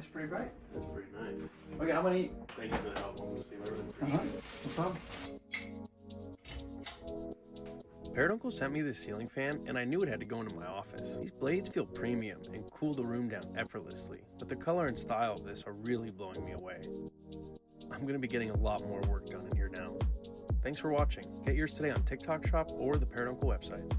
It's pretty bright. That's pretty nice. Okay, I'm gonna eat. Thank you for the help. I'm Steve. I really Uh-huh. appreciate No problem. Parrotuncle sent me this ceiling fan, and I knew it had to go into my office. These blades feel premium and cool the room down effortlessly, but the color and style of this are really blowing me away. I'm going to be getting a lot more work done in here now. Thanks for watching. Get yours today on TikTok Shop or the Parrotuncle website.